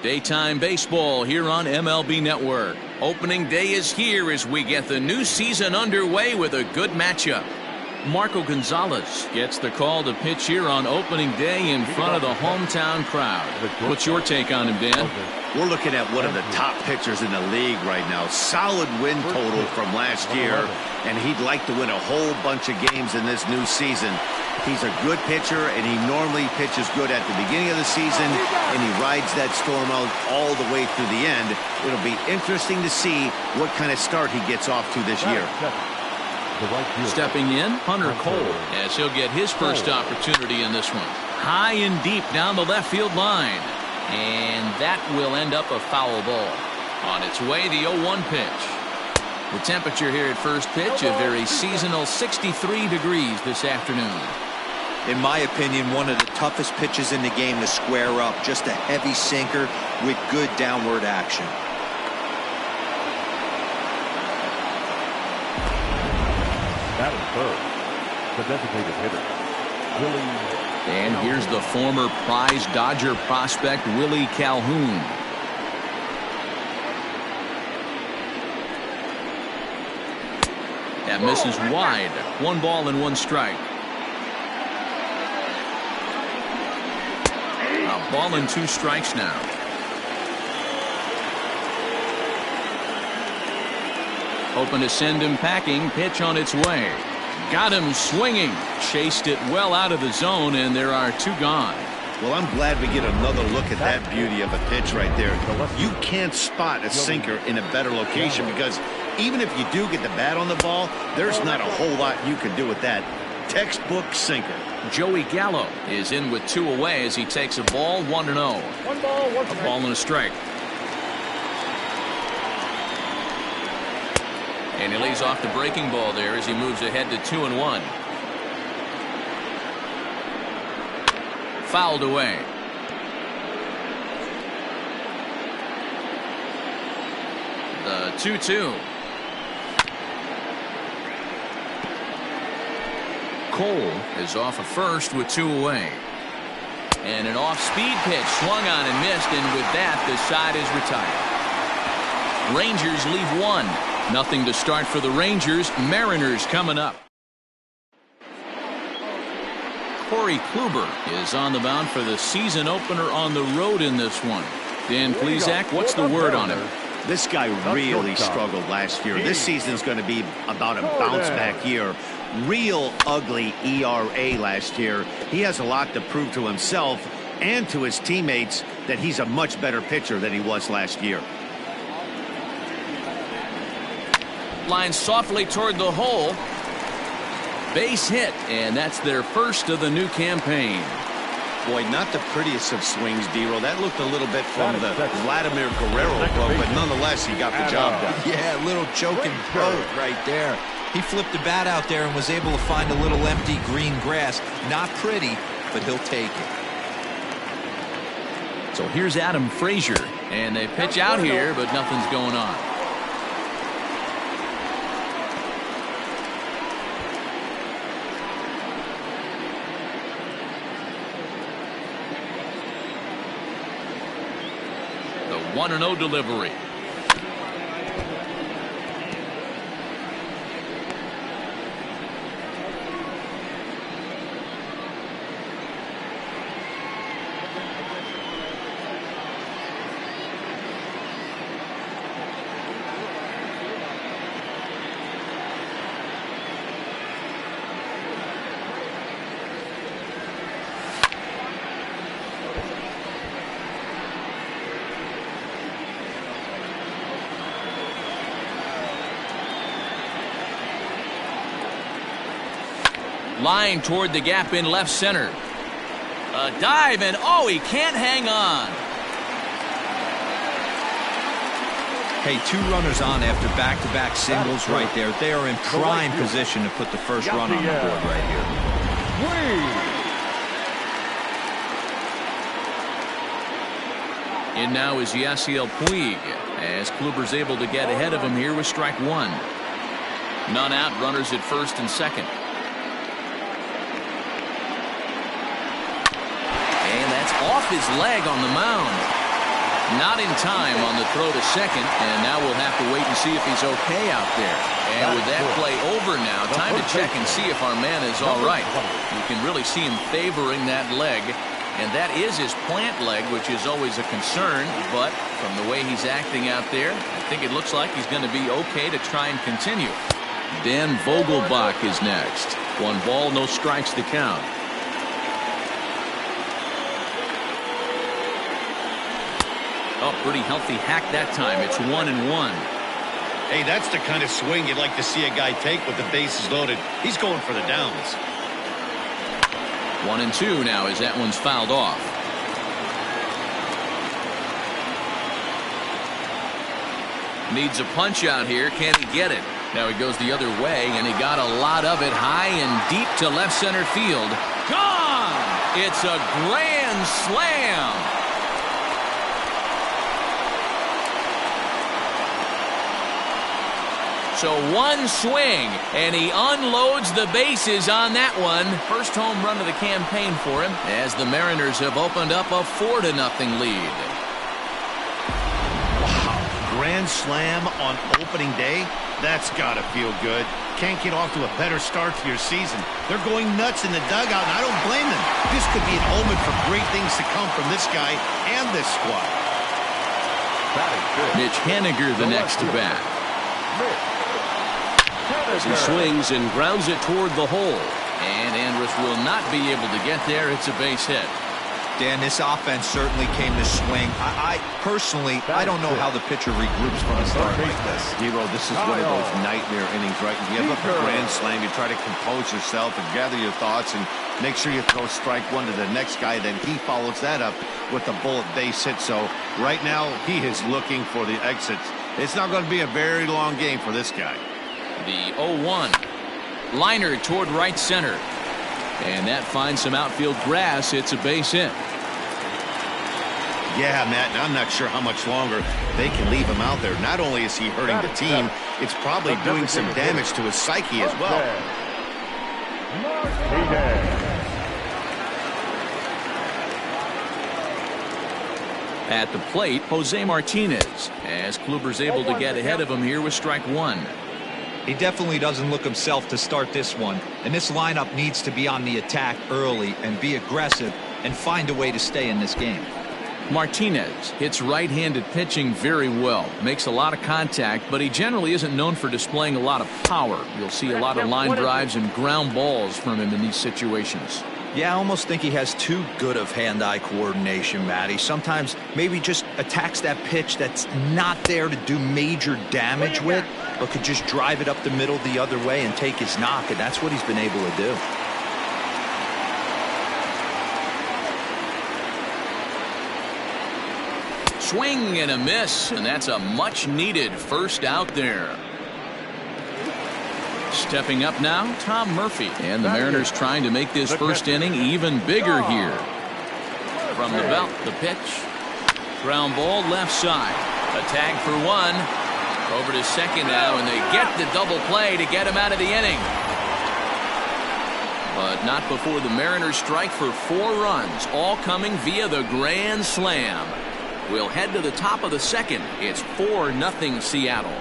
Daytime baseball here on MLB Network. Opening day is here as we get the new season underway with a good matchup. Marco Gonzalez gets the call to pitch here on opening day in front of the hometown crowd. What's your take on him, Dan? We're looking at one of the top pitchers in the league right now. Solid win total from last year, and he'd like to win a whole bunch of games in this new season. He's a good pitcher, and he normally pitches good at the beginning of the season, and he rides that storm out all the way through the end. It'll be interesting to see what kind of start he gets off to this year. Stepping in, Hunter Cole, as he'll get his first opportunity in this one. High and deep down the left field line. And that will end up a foul ball. On its way, the 0-1 pitch. The temperature here at first pitch, a very seasonal 63 degrees this afternoon. In my opinion, one of the toughest pitches in the game to square up. Just a heavy sinker with good downward action. That is third. The designated hitter, Willie. And here's the former prize Dodger prospect, Willie Calhoun. That misses wide. 1 ball and 1 strike. A ball and 2 strikes now. Hoping to send him packing. Pitch on its way. Got him swinging. Chased it well out of the zone, and there are 2 gone. Well, I'm glad we get another look at that beauty of a pitch right there. You can't spot a sinker in a better location because even if you do get the bat on the ball, there's not a whole lot you can do with that. Textbook sinker. Joey Gallo is in with 2 away as he takes a ball, 1-0. 1 ball, 1 strike. A ball and a strike. And he lays off the breaking ball there as he moves ahead to 2-1. Fouled away. The 2-2. Cole is off of first with 2 away. And an off-speed pitch swung on and missed, and with that the side is retired. Rangers leave 1. Nothing to start for the Rangers. Mariners coming up. Corey Kluber is on the mound for the season opener on the road in this one. Dan Plesac, what's the word on him? This guy really struggled last year. This season's going to be about a bounce-back year. Real ugly ERA last year. He has a lot to prove to himself and to his teammates that he's a much better pitcher than he was last year. Line softly toward the hole. Base hit, and that's their first of the new campaign. Boy, not the prettiest of swings, D-Roll. That looked a little bit from the Vladimir Guerrero quote, but nonetheless, he got the job done. Yeah, a little choking throw right there. He flipped the bat out there and was able to find a little empty green grass. Not pretty, but he'll take it. So here's Adam Frazier, and they pitch out here, but nothing's going on. The 1-0 delivery. Line toward the gap in left center. A dive, and oh, he can't hang on. Hey, 2 runners on after back-to-back singles right there. They are in prime position to put the first run on the board right here. In now is Yasiel Puig as Kluber's able to get ahead of him here with strike 1. None out, runners at first and second. Off his leg on the mound. Not in time on the throw to second, and now we'll have to wait and see if he's okay out there. And with that play over now, time to check and see if our man is all right. You can really see him favoring that leg, and that is his plant leg, which is always a concern, but from the way he's acting out there, I think it looks like he's going to be okay to try and continue. Dan Vogelbach is next. 1 ball, no strikes to count. Oh, pretty healthy hack that time. It's 1-1. Hey, that's the kind of swing you'd like to see a guy take with the bases loaded. He's going for the downs. 1-2 now as that one's fouled off. Needs a punch out here. Can he get it? Now he goes the other way, and he got a lot of it high and deep to left center field. Gone! It's a grand slam. So one swing, and he unloads the bases on that one. First home run of the campaign for him, as the Mariners have opened up a 4-0 lead. Wow, grand slam on opening day? That's got to feel good. Can't get off to a better start to your season. They're going nuts in the dugout, and I don't blame them. This could be an omen for great things to come from this guy and this squad. Mitch Haniger the next to bat. As he swings and grounds it toward the hole. And Andrus will not be able to get there. It's a base hit. Dan, this offense certainly came to swing. I personally, I don't know how the pitcher regroups from a start like this. Hero, this is one of those nightmare innings, right? You give up a grand slam, you try to compose yourself and gather your thoughts and make sure you throw strike one to the next guy. Then he follows that up with a bullet base hit. So right now, he is looking for the exits. It's not going to be a very long game for this guy. The 0-1. Liner toward right center. And that finds some outfield grass. It's a base hit. Yeah, Matt, and I'm not sure how much longer they can leave him out there. Not only is he hurting the team, it's probably doing some damage to his psyche as well. At the plate, Jose Martinez, as Kluber's able to get ahead of him here with strike one. He definitely doesn't look himself to start this one, and this lineup needs to be on the attack early and be aggressive and find a way to stay in this game. Martinez hits right-handed pitching very well, makes a lot of contact, but he generally isn't known for displaying a lot of power. You'll see a lot of line drives and ground balls from him in these situations. Yeah, I almost think he has too good of hand-eye coordination, Matty. Sometimes maybe just attacks that pitch that's not there to do major damage with, but could just drive it up the middle the other way and take his knock, and that's what he's been able to do. Swing and a miss, and that's a much-needed first out there. Stepping up now, Tom Murphy. And the Mariners trying to make this first inning even bigger here. From the belt, the pitch. Ground ball left side. A tag for one. Over to second now, and they get the double play to get him out of the inning. But not before the Mariners strike for 4 runs, all coming via the grand slam. We'll head to the top of the second. It's 4-0 Seattle.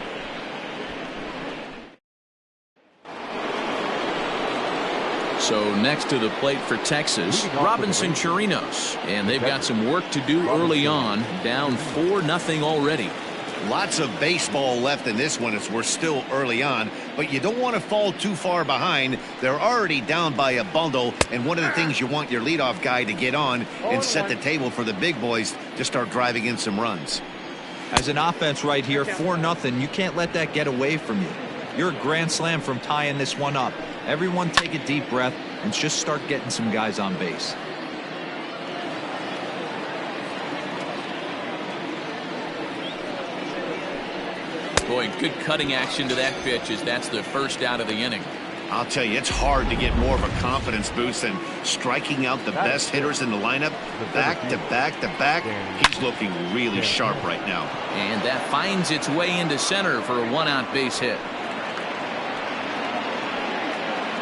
So next to the plate for Texas, Robinson Chirinos. And they've got some work to do early on, down 4-0 already. Lots of baseball left in this one as we're still early on, but you don't want to fall too far behind. They're already down by a bundle, and one of the things you want your leadoff guy to get on and set the table for the big boys to start driving in some runs. As an offense right here, 4-0, you can't let that get away from you. You're a grand slam from tying this one up. Everyone take a deep breath and just start getting some guys on base. Boy, good cutting action to that pitch as that's the first out of the inning. I'll tell you, it's hard to get more of a confidence boost than striking out the best hitters in the lineup back to back to back. He's looking really sharp right now. And that finds its way into center for a 1-out base hit.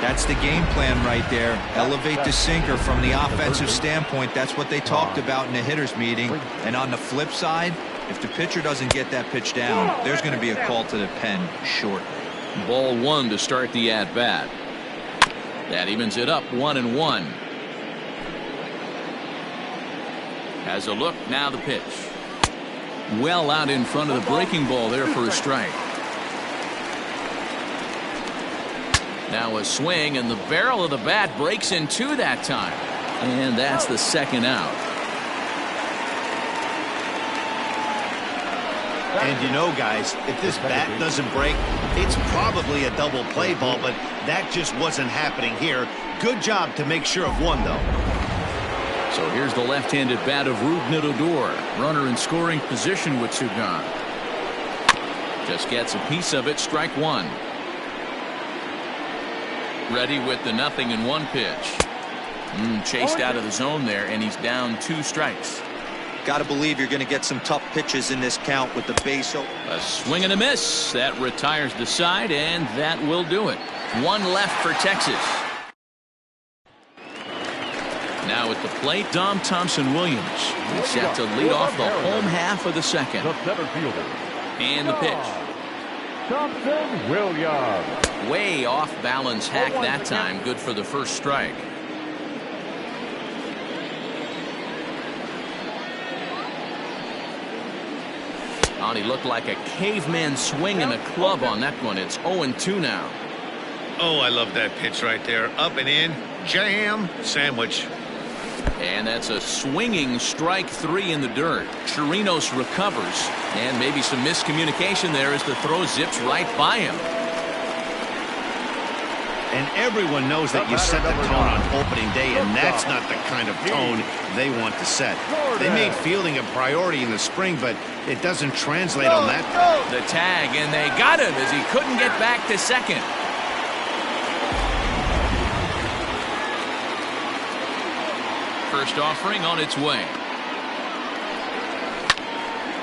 That's the game plan right there. Elevate the sinker from the offensive standpoint. That's what they talked about in the hitters meeting. And on the flip side, if the pitcher doesn't get that pitch down, there's going to be a call to the pen shortly. Ball one to start the at-bat. That evens it up 1-1. Has a look, now the pitch. Well out in front of the breaking ball there for a strike. Now a swing, and the barrel of the bat breaks in two that time. And that's the second out. And you know, guys, if this bat doesn't break, it's probably a double play ball, but that just wasn't happening here. Good job to make sure of one, though. So here's the left-handed bat of Rougned Odor. Runner in scoring position with two gone. Just gets a piece of it, strike one. Ready with the 0-1 pitch. Chased out of the zone there, and he's down 2 strikes. Got to believe you're going to get some tough pitches in this count with the base open. A swing and a miss. That retires the side, and that will do it. One left for Texas. Now at the plate, Dom Thompson-Williams. He's set to lead off the home half of the second. The center fielder. And the pitch. Thompson-Williams. Way off balance hack that time. Good for the first strike. He looked like a caveman swinging a club on that one. It's 0-2 now. Oh, I love that pitch right there. Up and in. Jam. Sandwich. And that's a swinging strike 3 in the dirt. Chirinos recovers. And maybe some miscommunication there as the throw zips right by him. And everyone knows that you set the tone on opening day, and that's not the kind of tone they want to set. They made fielding a priority in the spring, but it doesn't translate on that. The tag, and they got him as he couldn't get back to second. First offering on its way.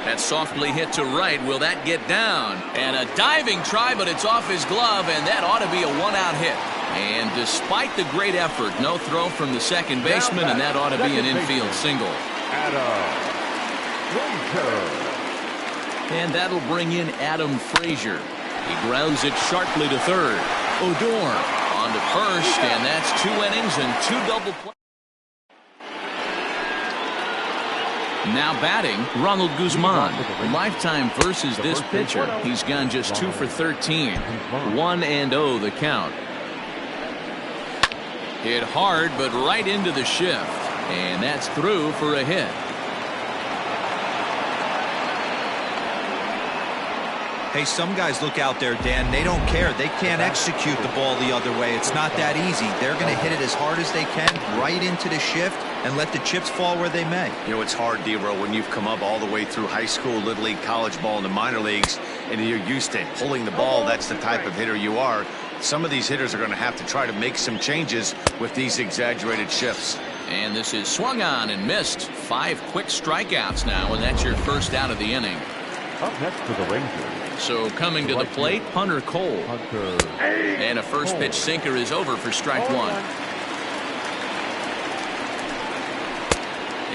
That's softly hit to right. Will that get down? And a diving try, but it's off his glove, and that ought to be a one-out hit. And despite the great effort, no throw from the second baseman, and that ought to be an infield single. And that'll bring in Adam Frazier. He grounds it sharply to third. Odor on to first, and that's 2 innings and 2 double plays. Now batting, Ronald Guzman. Lifetime versus this pitcher. He's gone just 2 for 13. 1-0 the count. Hit hard, but right into the shift. And that's through for a hit. Hey, some guys look out there, Dan. They don't care. They can't execute the ball the other way. It's not that easy. They're going to hit it as hard as they can, right into the shift, and let the chips fall where they may. You know, it's hard, D-Row, when you've come up all the way through high school, little league, college ball, and the minor leagues, and you're used to pulling the ball. That's the type of hitter you are. Some of these hitters are going to have to try to make some changes with these exaggerated shifts. And this is swung on and missed. 5 quick strikeouts now, and that's your first out of the inning. Up next to the Rangers. So coming to the plate, Hunter Cole. And a first pitch sinker is over for strike 1.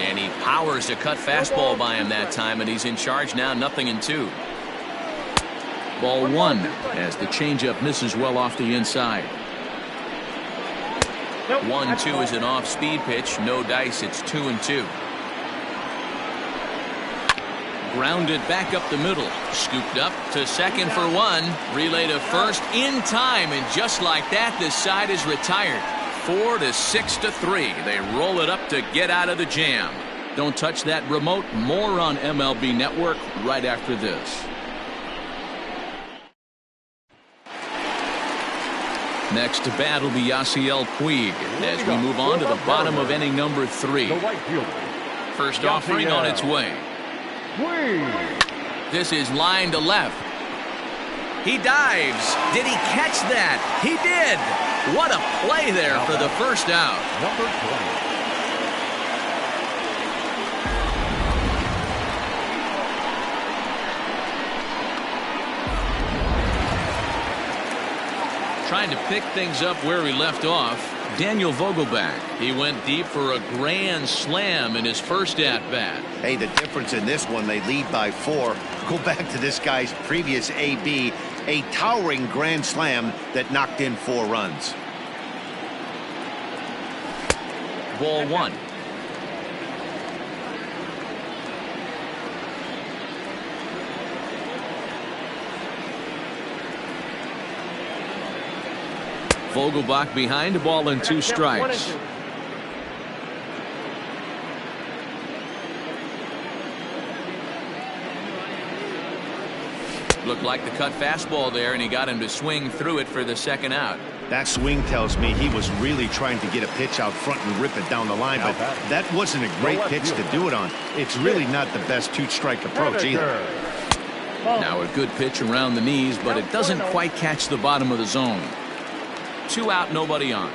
And he powers a cut fastball by him that time, and he's in charge now, 0-2. Ball 1 as the changeup misses well off the inside. 1-2 is an off-speed pitch. No dice. It's 2-2. Grounded back up the middle. Scooped up to second for 1. Relay to first in time, and just like that, this side is retired. 4-6-3. They roll it up to get out of the jam. Don't touch that remote. More on MLB Network right after this. Next to bat will be Yasiel Puig as we move on to the bottom of inning number 3. The right fielder. First offering on its way. This is line to left. He dives. Did he catch that? He did. What a play there for the first out. Number 20. Trying to pick things up where he left off, Daniel Vogelbach. He went deep for a grand slam in his first at-bat. Hey, the difference in this one, they lead by 4. Go back to this guy's previous AB, a towering grand slam that knocked in 4 runs. Ball 1. Vogelbach behind, a ball and 2 strikes. Looked like the cut fastball there, and he got him to swing through it for the second out. That swing tells me he was really trying to get a pitch out front and rip it down the line, but that wasn't a great pitch to do it on. It's really not the best 2-strike approach either. Now a good pitch around the knees, but it doesn't quite catch the bottom of the zone. 2 out, nobody on.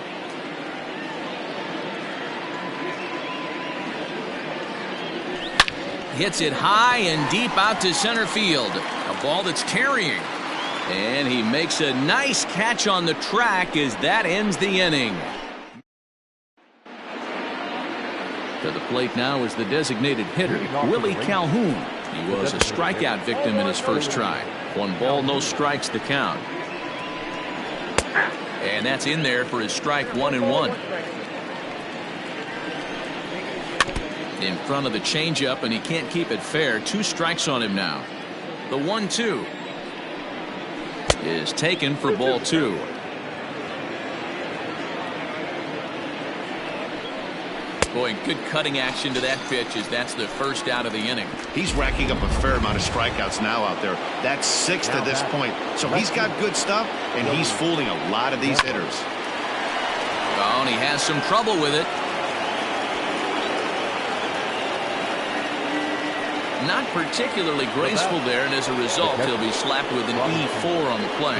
Hits it high and deep out to center field. A ball that's carrying. And he makes a nice catch on the track as that ends the inning. To the plate now is the designated hitter, Willie Calhoun. He was a strikeout victim in his first try. 1 ball, no strikes the count. And that's in there for his strike 1-1. In front of the changeup, and he can't keep it fair. 2 strikes on him now. The 1-2 is taken for ball 2. Boy, good cutting action to that pitch as that's the first out of the inning. He's racking up a fair amount of strikeouts now out there. That's 6 to this point. So he's got good stuff, and he's fooling a lot of these hitters. Oh, and he has some trouble with it. Not particularly graceful there, and as a result, he'll be slapped with an E4 on the play.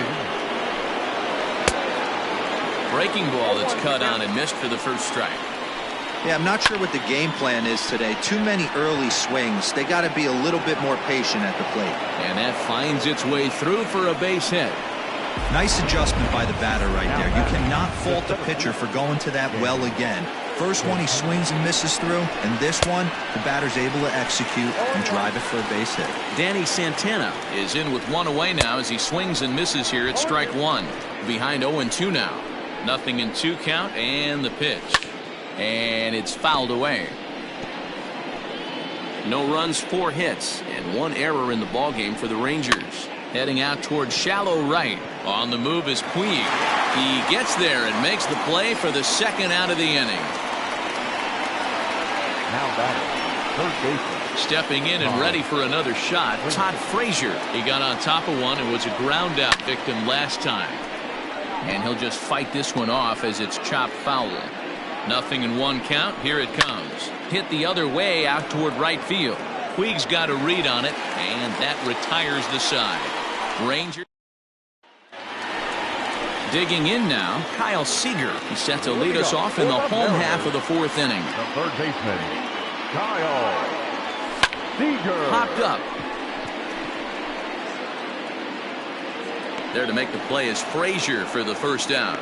Breaking ball that's cut on and missed for the first strike. Yeah, I'm not sure what the game plan is today. Too many early swings. They got to be a little bit more patient at the plate. And that finds its way through for a base hit. Nice adjustment by the batter right there. You cannot fault the pitcher for going to that well again. First one he swings and misses through, and this one the batter's able to execute and drive it for a base hit. Danny Santana is in with 1 away now as he swings and misses here at strike 1. Behind 0-2 now. 0-2 count, and the pitch. And it's fouled away. No runs, 4 hits, and 1 error in the ballgame for the Rangers. Heading out towards shallow right. On the move is Puig. He gets there and makes the play for the second out of the inning. Now batting, third baseman. Stepping in and ready for another shot, Todd Frazier. He got on top of one and was a ground out victim last time. And he'll just fight this one off as it's chopped foul. 0-1 count. Here it comes. Hit the other way out toward right field. Puig's got a read on it, and that retires the side. Rangers digging in now. Kyle Seager. He's set to lead us off in the home half of the 4th inning. The third baseman, Kyle Seager. Popped up. There to make the play is Frazier for the first out.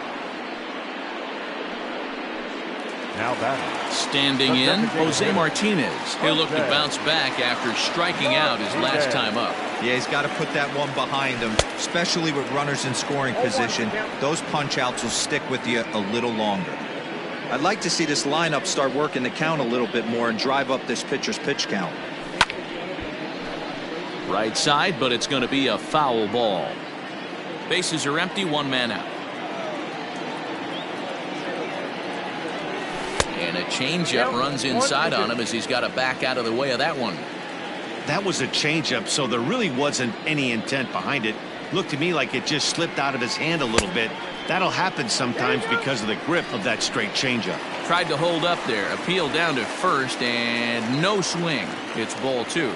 Now batting. Standing in, Jose Martinez. He'll look to bounce back after striking out his last time up. Yeah, he's got to put that one behind him, especially with runners in scoring position. Those punch-outs will stick with you a little longer. I'd like to see this lineup start working the count a little bit more and drive up this pitcher's pitch count. Right side, but it's going to be a foul ball. Bases are empty, 1 man out. And a changeup runs inside on him as he's got to back out of the way of that one. That was a changeup, so there really wasn't any intent behind it. Looked to me like it just slipped out of his hand a little bit. That'll happen sometimes because of the grip of that straight changeup. Tried to hold up there, appeal down to first, and no swing. It's ball 2.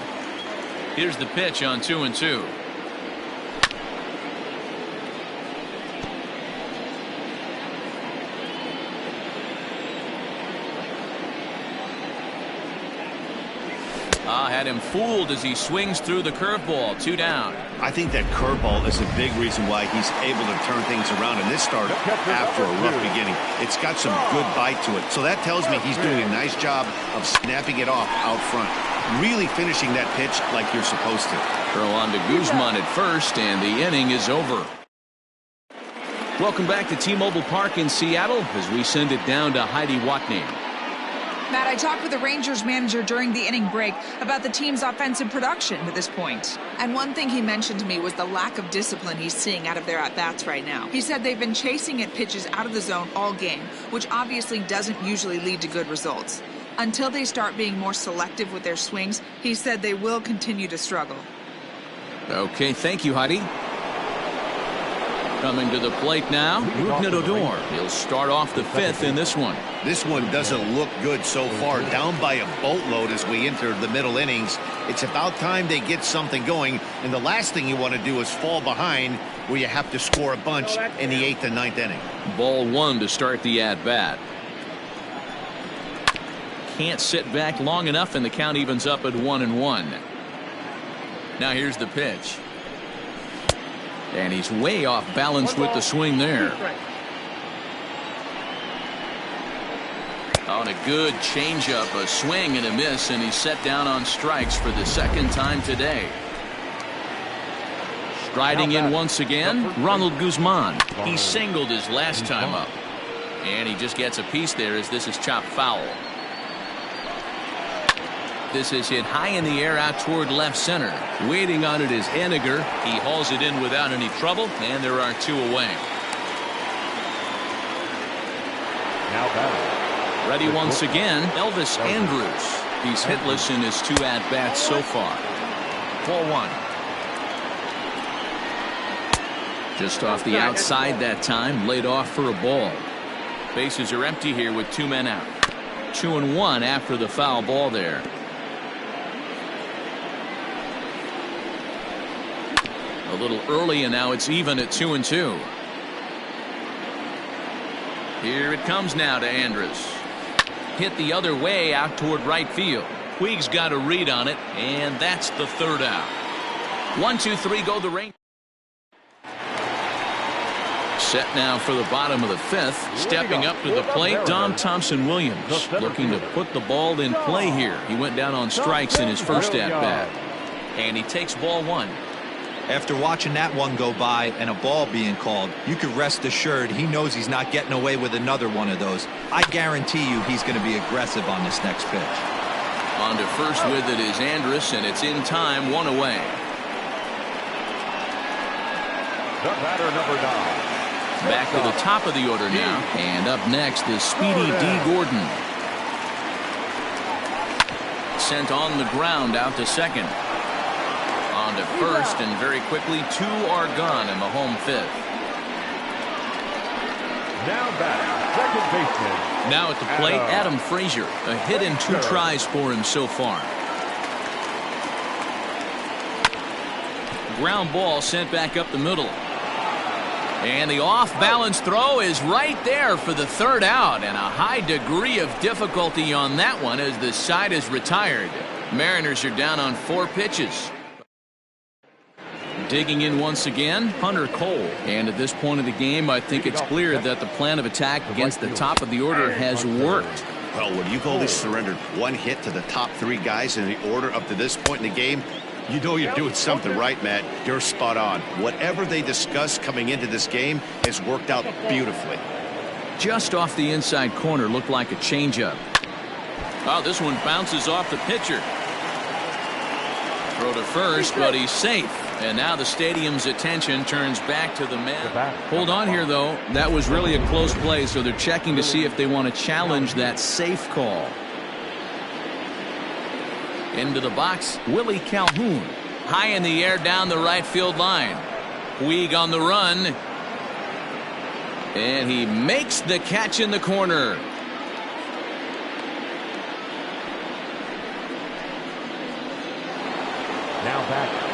Here's the pitch on 2-2. Had him fooled as he swings through the curveball. 2 down. I think that curveball is a big reason why he's able to turn things around in this start after a rough beginning. It's got some good bite to it. So that tells me he's doing a nice job of snapping it off out front. Really finishing that pitch like you're supposed to. Throw on to Guzman at first, and the inning is over. Welcome back to T-Mobile Park in Seattle as we send it down to Heidi Watney. Matt, I talked with the Rangers manager during the inning break about the team's offensive production to this point. And one thing he mentioned to me was the lack of discipline he's seeing out of their at-bats right now. He said they've been chasing at pitches out of the zone all game, which obviously doesn't usually lead to good results. Until they start being more selective with their swings, he said they will continue to struggle. Okay, thank you, Heidi. Coming to the plate now, Rougned Odor. He'll start off the 5th in this one. This one doesn't look good so far. Down by a boatload as we enter the middle innings. It's about time they get something going. And the last thing you want to do is fall behind where you have to score a bunch in the 8th and 9th inning. Ball 1 to start the at-bat. Can't sit back long enough, and the count evens up at 1-1. Now here's the pitch. And he's way off balance with the swing there. On a good changeup, a swing and a miss, and he's set down on strikes for the 2nd time today. Striding in once again, Ronald Guzman. He singled his last time up. And he just gets a piece there as this is chopped foul. This is hit high in the air out toward left center. Waiting on it is Henniger. He hauls it in without any trouble, and there are 2 away. Now batting. Ready once again, Elvis Andrus. He's hitless in his 2 at-bats so far. 4-1. Just off the outside that time, laid off for a ball. Bases are empty here with 2 men out. 2-1 after the foul ball there. A little early, and now it's even at 2-2. Here it comes now to Andrus. Hit the other way out toward right field. Puig's got a read on it, and that's the 3rd out. 1-2-3 go the Rangers. Set now for the bottom of the 5th. Stepping up to the plate, Dom Thompson-Williams. Looking to put the ball in play here. He went down on strikes in his first at-bat. And he takes ball 1. After watching that one go by and a ball being called, you can rest assured he knows he's not getting away with another one of those. I guarantee you he's going to be aggressive on this next pitch. On to first with it is Andrus, and it's in time, 1 away. The batter, number 9. Back to the top of the order now, and up next is Speedy D. Gordon. Sent on the ground out to second. On to first, and very quickly 2 are gone in the home 5th. Now batting, second baseman. Now at the plate, Adam Frazier. A hit in 2 tries for him so far. Ground ball sent back up the middle. And the off-balance throw is right there for the 3rd out, and a high degree of difficulty on that one as the side is retired. Mariners are down on 4 pitches. Digging in once again, Hunter Cole. And at this point of the game, I think it's clear that the plan of attack against the top of the order has worked. Well, when you've only surrendered 1 hit to the top 3 guys in the order up to this point in the game, you know you're doing something right, Matt. You're spot on. Whatever they discussed coming into this game has worked out beautifully. Just off the inside corner, looked like a changeup. Oh, this one bounces off the pitcher. Throw to first, but he's safe. And now the stadium's attention turns back to the man. Hold on here, though. That was really a close play, so they're checking to see if they want to challenge that safe call. Into the box, Willie Calhoun. High in the air down the right field line. Puig on the run. And he makes the catch in the corner. Now back.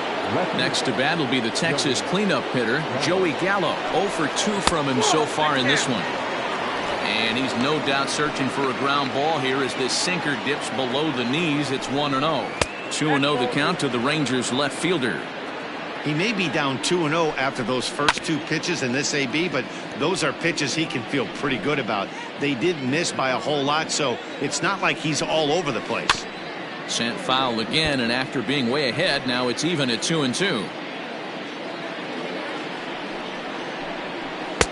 Next to bat will be the Texas cleanup hitter, Joey Gallo. 0 for 2 from him so far in this one. And he's no doubt searching for a ground ball here as this sinker dips below the knees. It's 1-0. 2-0 the count to the Rangers left fielder. He may be down 2-0 after those first two pitches in this AB, but those are pitches he can feel pretty good about. They did miss by a whole lot, so it's not like he's all over the place. Sent foul again, and after being way ahead, now it's even at 2-2.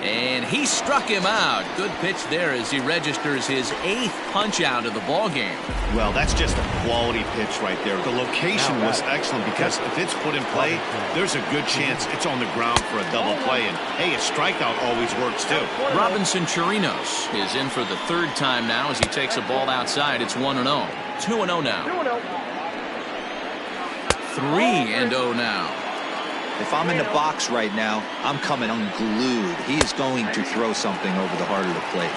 And he struck him out. Good pitch there as he registers his 8th punch out of the ball game. Well, that's just a quality pitch right there. The location was excellent because if it's put in play, there's a good chance it's on the ground for a double play. And hey, a strikeout always works too. Robinson Chirinos is in for the 3rd time now as he takes a ball outside. It's 1-0. 2-0 now. 3-0 now. If I'm in the box right now, I'm coming unglued. He is going to throw something over the heart of the plate.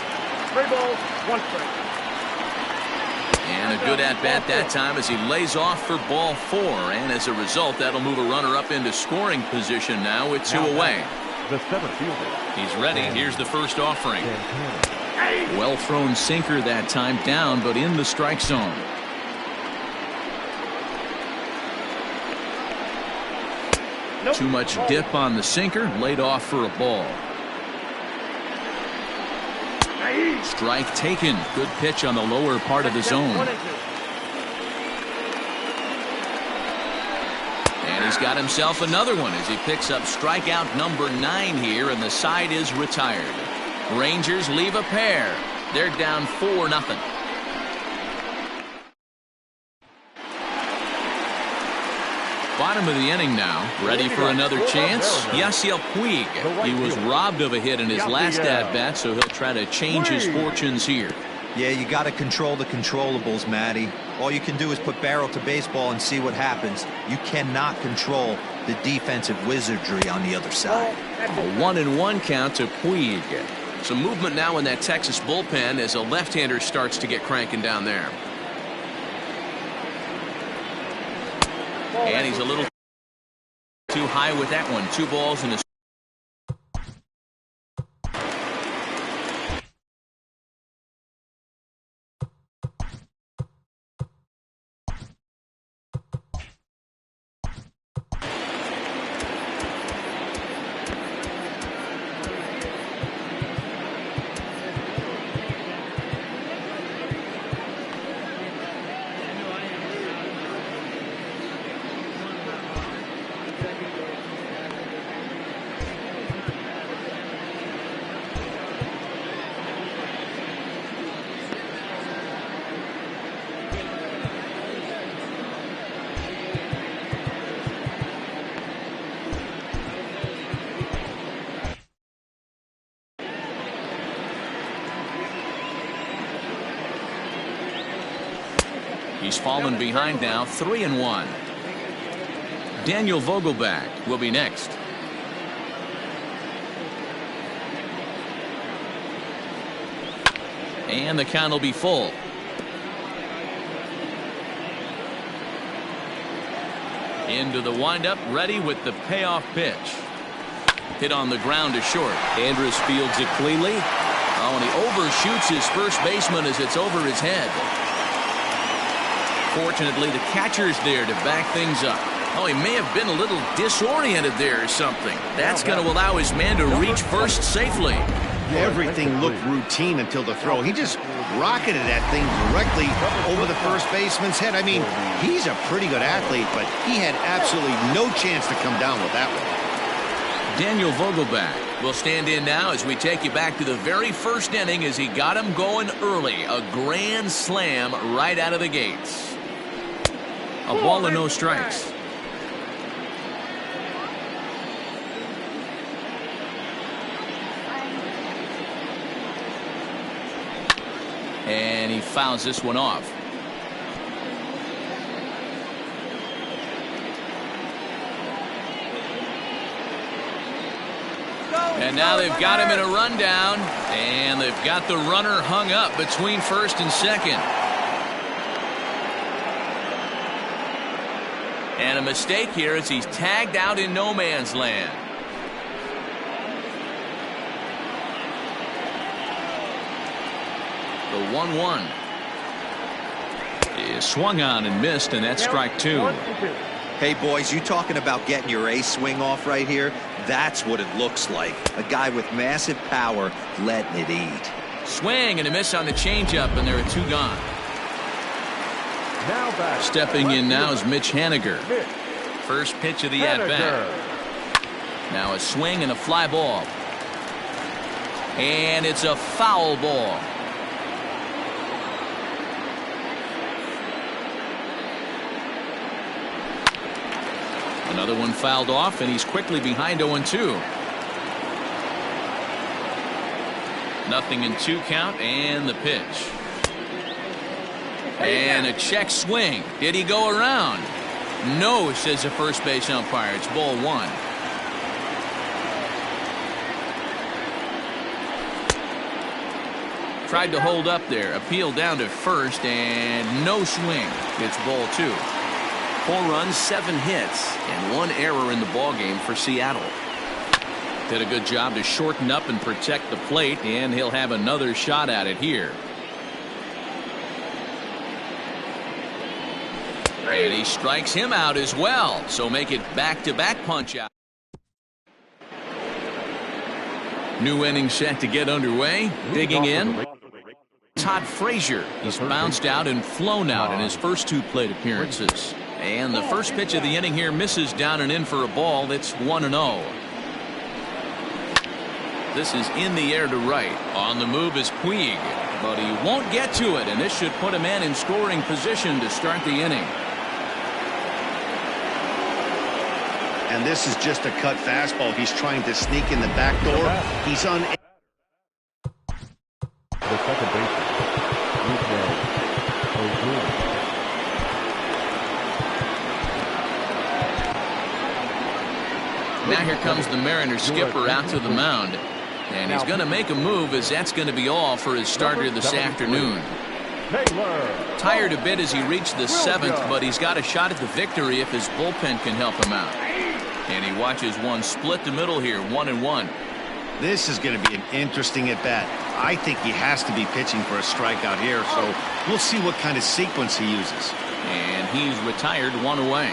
3 balls, 1 strike. And a good at-bat that time as he lays off for ball 4. And as a result, that'll move a runner up into scoring position now with 2 away. The 7th fielder. He's ready. Here's the first offering. Well thrown sinker that time, down but in the strike zone. Too much dip on the sinker, laid off for a ball. Strike taken. Good pitch on the lower part of the zone. And he's got himself another one as he picks up strikeout number 9 here, and the side is retired. Rangers leave a pair. They're down 4-0. Bottom of the inning now. Ready for another chance? Yasiel Puig. He was robbed of a hit in his last at-bat, so he'll try to change his fortunes here. Yeah, you got to control the controllables, Matty. All you can do is put barrel to baseball and see what happens. You cannot control the defensive wizardry on the other side. A 1-1 count to Puig. Some movement now in that Texas bullpen as a left-hander starts to get cranking down there. And he's a little too high with that one. 2 balls and a he's fallen behind now, 3-1. Daniel Vogelbach will be next. And the count will be full. Into the windup, ready with the payoff pitch. Hit on the ground to short. Andrus fields it cleanly. Oh, and he overshoots his first baseman as it's over his head. Fortunately, the catcher's there to back things up. Oh, he may have been a little disoriented there or something. That's going to allow his man to reach first safely. Everything looked routine until the throw. He just rocketed that thing directly over the first baseman's head. I mean, he's a pretty good athlete, but he had absolutely no chance to come down with that one. Daniel Vogelbach will stand in now as we take you back to the very first inning as he got him going early. A grand slam right out of the gates. A ball and no strikes. And he fouls this one off. And now they've got him in a rundown, and they've got the runner hung up between first and second. And a mistake here as he's tagged out in no man's land. The 1-1 Swung on and missed, and that's strike two. 1-2. Hey, boys, you talking about getting your ace swing off right here? That's what it looks like. A guy with massive power letting it eat. Swing and a miss on the changeup, and there are two gone. Now back. Stepping in now is Mitch Haniger. Mitch First pitch of the Haniger. at-bat. Now a swing and a fly ball. And it's a foul ball. Another one fouled off, and he's quickly behind 0-2. Nothing in 2 count, and the pitch. And a check swing. Did he go around? No, says the first base umpire. It's ball 1. Tried to hold up there. Appeal down to first, and no swing. It's ball 2. 4 runs, 7 hits, and 1 error in the ballgame for Seattle. Did a good job to shorten up and protect the plate, and he'll have another shot at it here. And he strikes him out as well, so make it back-to-back punch out. New inning set to get underway. Digging in, Todd Frazier. He's bounced out and flown out in his first 2 plate appearances. And the first pitch of the inning here misses down and in for a ball. That's 1-0. This is in the air to right. On the move is Puig, but he won't get to it, and this should put a man in scoring position to start the inning. And this is just a cut fastball. He's trying to sneak in the back door. He's on. The second baseman. Now here comes the Mariners skipper out to the mound. And he's going to make a move, as that's going to be all for his starter this afternoon. Tired a bit as he reached the 7th, but he's got a shot at the victory if his bullpen can help him out. And he watches one split the middle here, 1-1. This is going to be an interesting at-bat. I think he has to be pitching for a strikeout here, so we'll see what kind of sequence he uses. And he's retired, 1 away.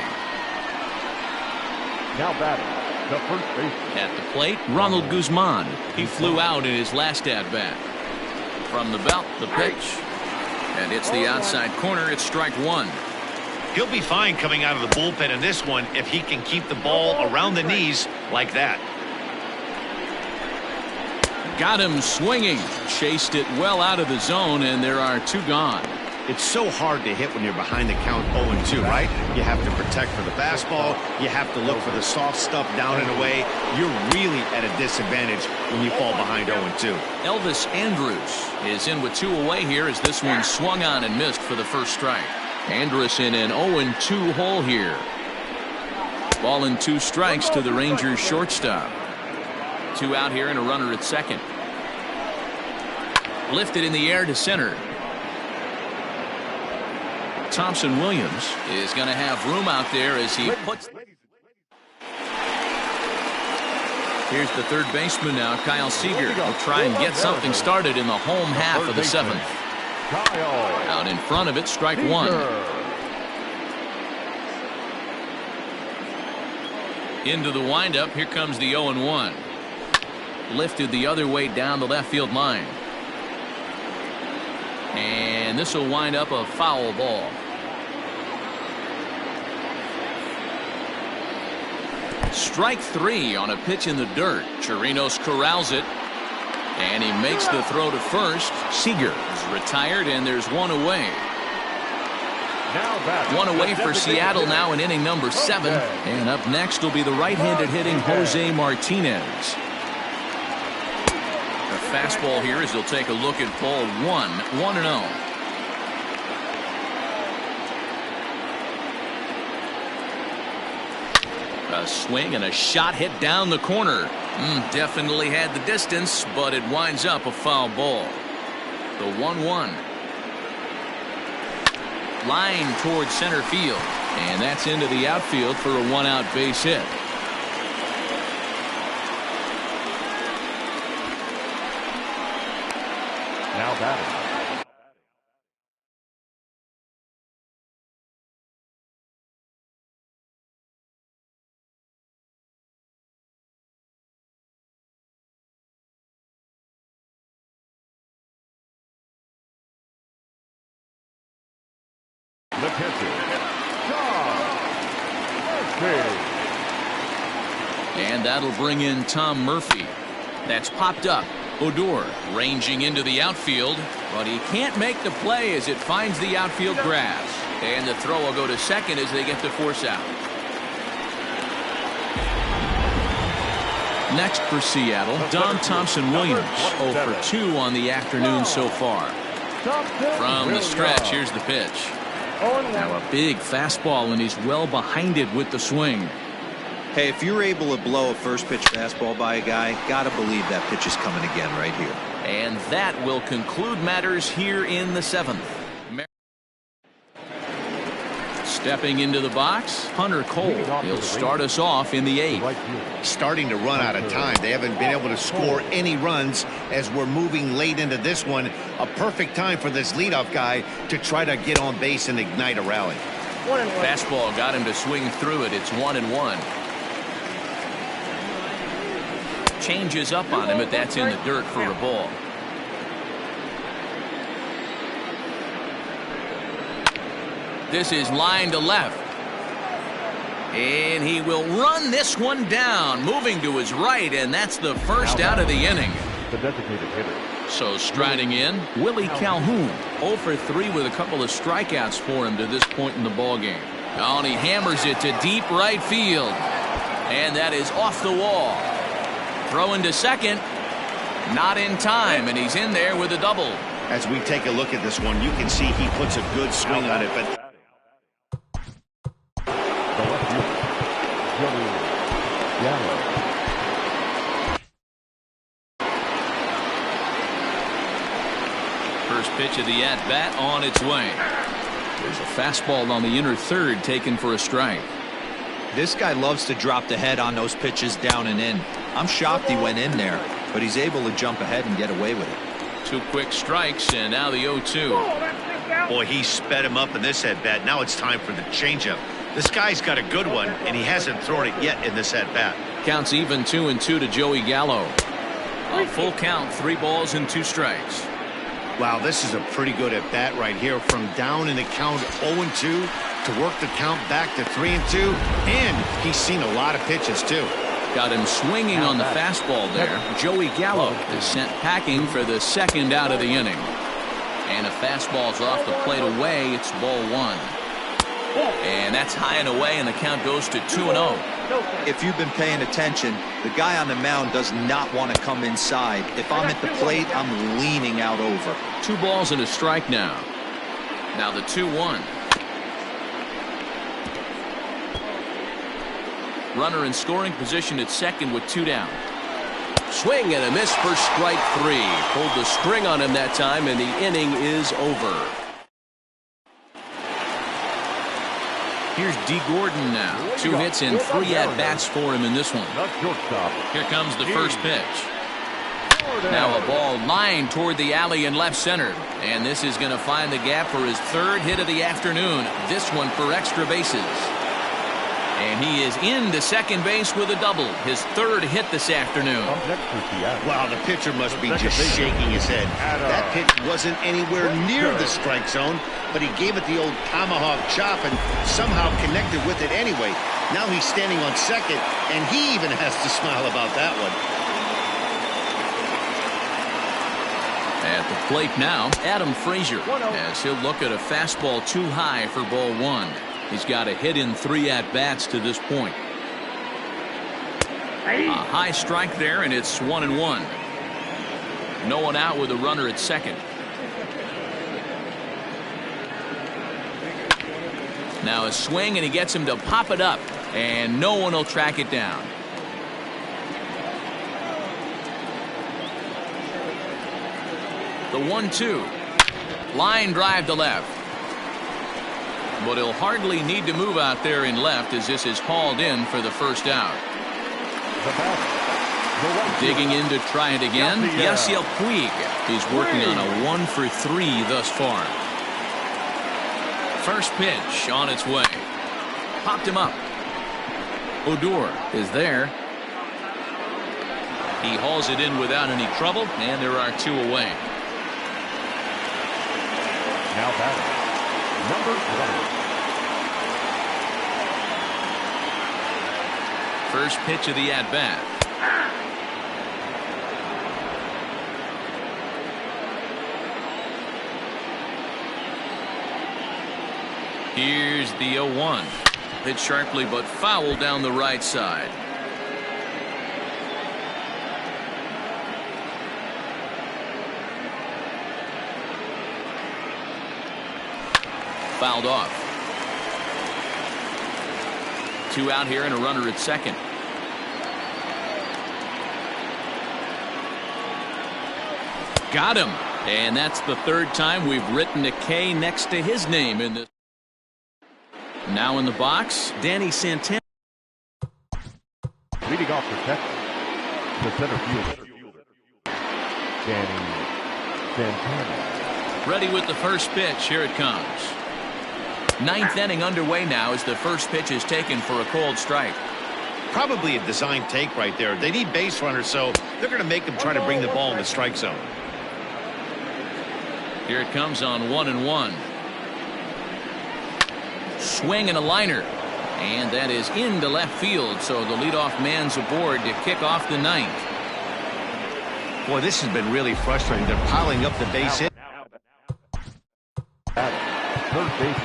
Now batting, the first baseman. At the plate, Ronald Guzman. He flew out in his last at-bat. From the belt, the pitch. And it's the outside corner. It's strike 1. He'll be fine coming out of the bullpen in this one if he can keep the ball around the knees like that. Got him swinging. Chased it well out of the zone, and there are 2 gone. It's so hard to hit when you're behind the count 0-2, right? You have to protect for the fastball. You have to look for the soft stuff down and away. You're really at a disadvantage when you fall behind 0-2. Elvis Andrus is in with 2 away here as this one swung on and missed for the first strike. Andrus in an 0-2 hole here. Ball and 2 strikes to the Rangers shortstop. 2 out here and a runner at second. Lifted in the air to center. Thompson Williams is going to have room out there as he puts. Here's the third baseman now, Kyle Seager. Will try and get something started in the home half of the 7th. Out in front of it, strike 1. Into the windup, here comes the 0-1. Lifted the other way down the left field line. And this will wind up a foul ball. Strike 3 on a pitch in the dirt. Chirinos corrals it. And he makes the throw to first. Seager is retired, and there's 1 away. 1 away for Seattle now in inning number 7. And up next will be the right-handed hitting Jose Martinez. A fastball here as he'll take a look at ball 1. 1-0. A swing and a shot hit down the corner. Definitely had the distance, but it winds up a foul ball. The 1-1. Line towards center field. And that's into the outfield for a 1-out base hit. Now batting, catcher, Tom Murphy. And that'll bring in Tom Murphy. That's popped up. Odor ranging into the outfield, but he can't make the play as it finds the outfield grass. And the throw will go to second as they get the force out. Next for Seattle, Don Thompson-Williams, 0 for 2 on the afternoon so far. From the stretch, here's the pitch. Now a big fastball, and he's well behind it with the swing. Hey, if you're able to blow a first pitch fastball by a guy, gotta believe that pitch is coming again right here. And that will conclude matters here in the 7th. Stepping into the box, Hunter Cole. He'll start us off in the 8th. Starting to run out of time. They haven't been able to score any runs as we're moving late into this one. A perfect time for this leadoff guy to try to get on base and ignite a rally. Fastball got him to swing through it. It's 1-1. Changes up on him, but that's in the dirt for a ball. This is line to left. And he will run this one down, moving to his right, and that's the first out of the inning. The designated hitter. So striding in, Willie Calhoun, 0 for 3 with a couple of strikeouts for him to this point in the ballgame. Oh, and he hammers it to deep right field. And that is off the wall. Throwing to second, not in time, and he's in there with a double. As we take a look at this one, you can see he puts a good swing on it, but The left fielder, Joey Gallo. First pitch of the at-bat on its way. There's a fastball on the inner third taken for a strike. This guy loves to drop the head on those pitches down and in. I'm shocked he went in there, but he's able to jump ahead and get away with it. 2 quick strikes, and now the 0-2. boy, he sped him up in this at-bat. Now it's time for the changeup. This guy's got a good one, and he hasn't thrown it yet in this at-bat. Counts even 2-2 to Joey Gallo. A full count, 3 balls and 2 strikes. Wow, this is a pretty good at-bat right here. From down in the count 0-2 to work the count back to 3-2. And he's seen a lot of pitches, too. Got him swinging on the fastball there. Joey Gallo is sent packing for the second out of the inning. And a fastball's off the plate away. It's ball 1. And that's high and away, and the count goes to 2-0. If you've been paying attention, the guy on the mound does not want to come inside. If I'm at the plate, I'm leaning out over. 2 balls and a strike now. Now the 2-1. Runner in scoring position at second with 2 down. Swing and a miss for strike 3. Pulled the string on him that time, and the inning is over. Here's D. Gordon now. 2 hits and 3 at-bats for him in this one. Here comes the first pitch. Now a ball lined toward the alley in left center. And this is going to find the gap for his 3rd hit of the afternoon. This one for extra bases. And he is into second base with a double. His 3rd hit this afternoon. Wow, the pitcher must be just shaking his head. That pitch wasn't anywhere near the strike zone, but he gave it the old tomahawk chop and somehow connected with it anyway. Now he's standing on second, and he even has to smile about that one. At the plate now, Adam Frazier, as he'll look at a fastball too high for ball 1. He's got a hit in 3 at-bats to this point. A high strike there, and it's 1-1. No one out with a runner at second. Now a swing, and he gets him to pop it up, and no one will track it down. The 1-2. Line drive to left. But he'll hardly need to move out there in left as this is hauled in for the first out. Digging in to try it again, Yasiel Puig is working on a 1 for 3 thus far. First pitch on its way. Popped him up. Odor is there. He hauls it in without any trouble, and there are 2 away. Now batting, number 20, First pitch of the at-bat. Here's the 0-1. Hit sharply but foul down the right side. Fouled off. 2 out here and a runner at second. Got him. And that's the 3rd time we've written a K next to his name in this. Now in the box, Danny Santana. Leading off for Texas, the center fielder, Danny Santana. Ready with the first pitch. Here it comes. 9th inning underway now as the first pitch is taken for a cold strike. Probably a design take right there. They need base runners, so they're going to make them try to bring the ball in the strike zone. Here it comes on 1-1. Swing and a liner. And that is into left field, so the leadoff man's aboard to kick off the 9th. Boy, this has been really frustrating. They're piling up the base hit. Third base.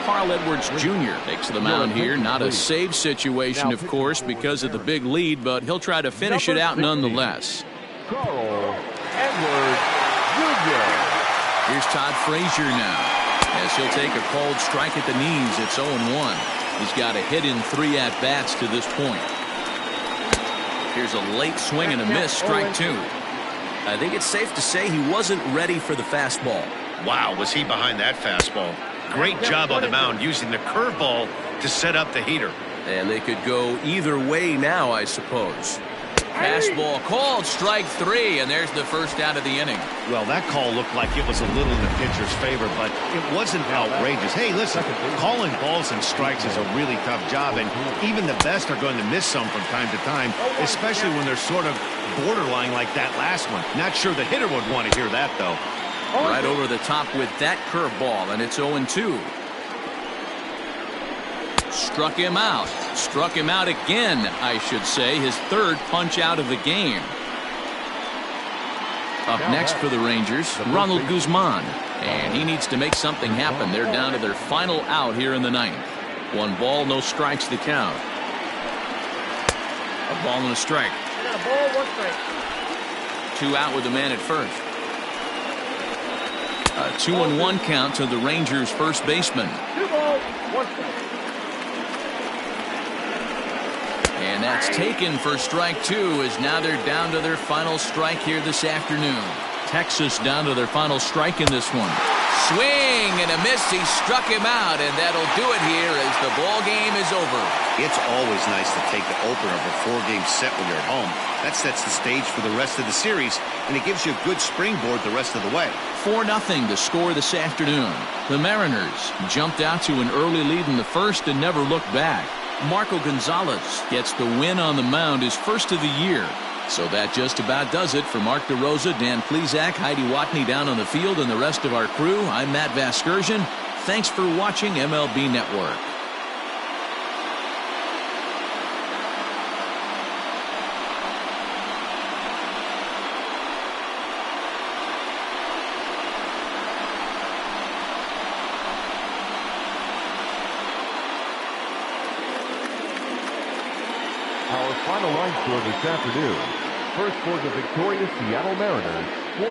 Carl Edwards Jr. takes the mound here. Not a save situation, of course, because of the big lead, but he'll try to finish it out nonetheless. Carl Edwards Jr. Here's Todd Frazier now, as he'll take a cold strike at the knees. It's 0-1. He's got a hit in 3 at-bats to this point. Here's a late swing and a miss, strike 2. I think it's safe to say he wasn't ready for the fastball. Wow, was he behind that fastball. Great job on the mound using the curveball to set up the heater. And they could go either way now, I suppose. Fastball called, strike 3, and there's the first out of the inning. Well, that call looked like it was a little in the pitcher's favor, but it wasn't outrageous. Hey, listen, calling balls and strikes is a really tough job, and even the best are going to miss some from time to time, especially when they're sort of borderline like that last one. Not sure the hitter would want to hear that, though. Right over the top with that curveball, and it's 0-2. Struck him out. Struck him out again, I should say. His 3rd punch out of the game. Up next for the Rangers, Ronald Guzman. And he needs to make something happen. They're down to their final out here in the 9th. 1 ball, no strikes to count. A ball and a strike. 2 out with a man at first. A 2-1 count to the Rangers' first baseman. 2 balls, 1 strike. And that's taken for strike 2, as now they're down to their final strike here this afternoon. Texas down to their final strike in this one. Swing and a miss. He struck him out, and that'll do it here as the ball game is over. It's always nice to take the opener of a 4-game set when you're at home. That sets the stage for the rest of the series, and it gives you a good springboard the rest of the way. 4-0 to score this afternoon. The Mariners jumped out to an early lead in the first and never looked back. Marco Gonzalez gets the win on the mound, his first of the year. So that just about does it. For Mark DeRosa, Dan Plesac, Heidi Watney down on the field, and the rest of our crew, I'm Matt Vasgersian. Thanks for watching MLB Network. Our final line score this afternoon. First for the victorious Seattle Mariners.